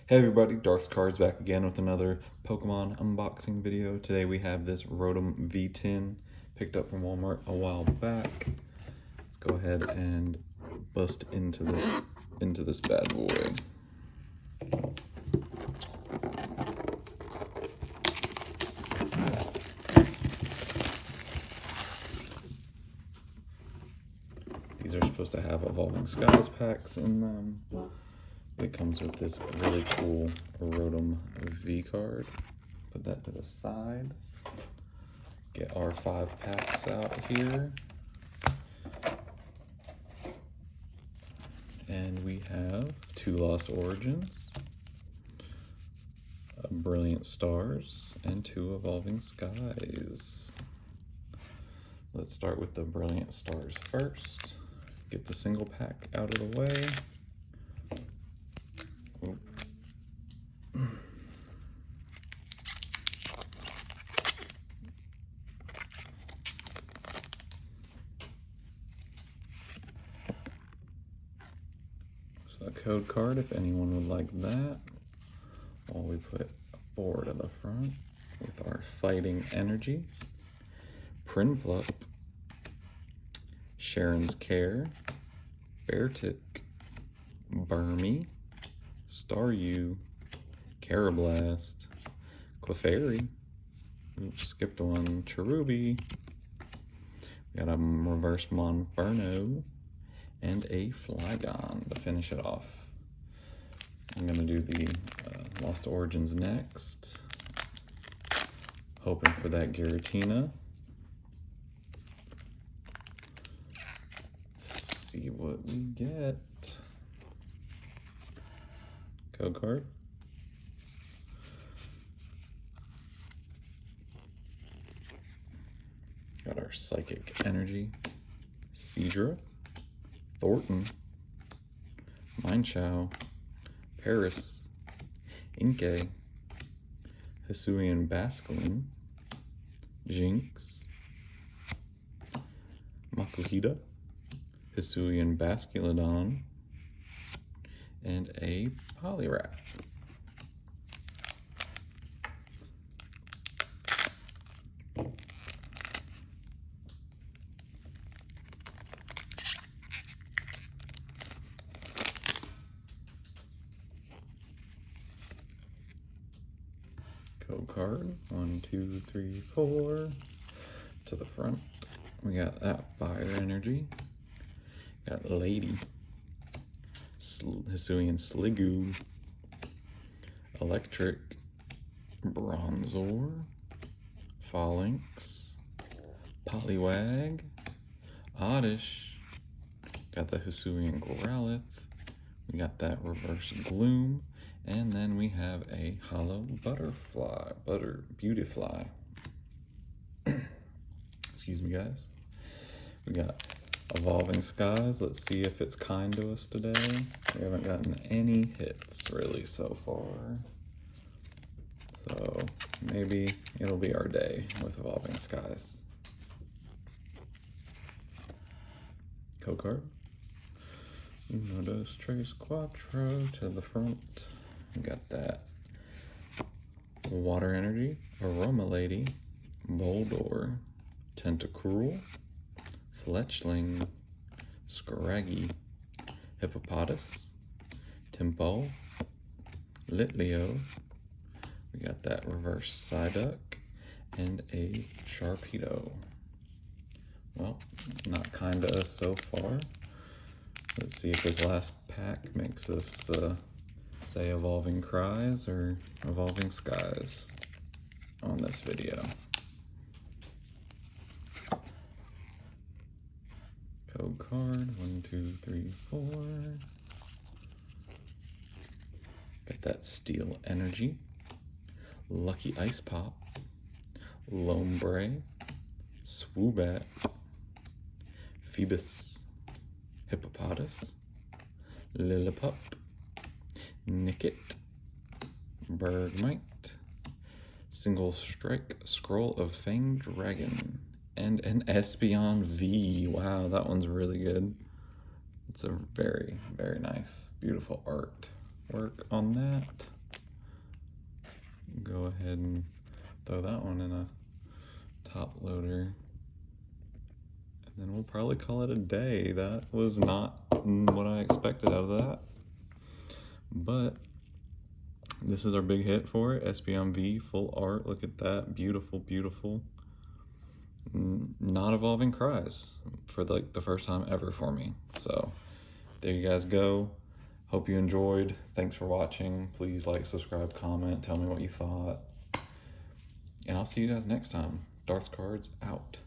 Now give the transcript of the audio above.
Hey everybody, Darth's Cards back again with another Pokemon unboxing video. Today we have this Rotom V Tin picked up from Walmart a while back. Let's go ahead and bust into this bad boy. These are supposed to have Evolving Skies packs in them. It comes with this really cool Rotom V card. Put that to the side. Get our 5 packs out here. And we have 2 Lost Origins, Brilliant Stars, and 2 Evolving Skies. Let's start with the Brilliant Stars first. Get the single pack out of the way. So a code card if anyone would like that. While we put 4 to the front with our Fighting Energy, Prinplup, Sharon's Care, Beartic, Burmy, Staryu, Carablast, Clefairy, oops, skipped one, Cherubi, we got a reverse Monferno, and a Flygon to finish it off. I'm going to do the Lost Origins next. Hoping for that Giratina. Let's see what we get. Code card. Got our Psychic Energy, Seadra, Thornton, Mineshaw, Paris, Inkay, Hisuian Basculin, Jinx, Makuhita, Hisuian Basculodon, and a Poliwrath. Code card, 1, 2, 3, 4. To the front, we got that Fire Energy. Got Lady, Hisuian Sliggoo, Electric, Bronzor, Phalanx, Poliwag, Oddish. Got the Hisuian Growlithe. We got that Reverse Gloom. And then we have a Hollow Beautifly. Excuse me, guys. We got Evolving Skies. Let's see if it's kind to us today. We haven't gotten any hits, really, so far. So, maybe it'll be our day with Evolving Skies. Code card. Uno, dos, tres, cuatro to the front. We got that Water Energy, Aroma Lady, Boldor, Tentacruel, Fletchling, Scraggy, Hippopotas, Tempo, Litleo. We got that Reverse Psyduck and a Sharpedo. Well, not kind to us so far. Let's see if this last pack makes us say Evolving Cries or Evolving Skies on this video. Code card, 1, 2, 3, 4. Got that Steel Energy, Lucky Ice Pop, Lombre, Swoobat, Phoebus, Hippopotas, Lillipup, Nickit, Bergmite, Single Strike, Scroll of Fanged Dragon, and an Espeon V. Wow, that one's really good. It's a very, very nice, beautiful artwork on that. go ahead and throw that one in a top loader. And then we'll probably call it a day. That was not what I expected out of that. But this is our big hit for it. Espeon V, full art. Look at that. Beautiful, beautiful. Not evolving cries for like the first time ever for me. So there you guys go. Hope you enjoyed. Thanks for watching. Please like, subscribe, comment, tell me what you thought. And I'll see you guys next time. Darth Cards out.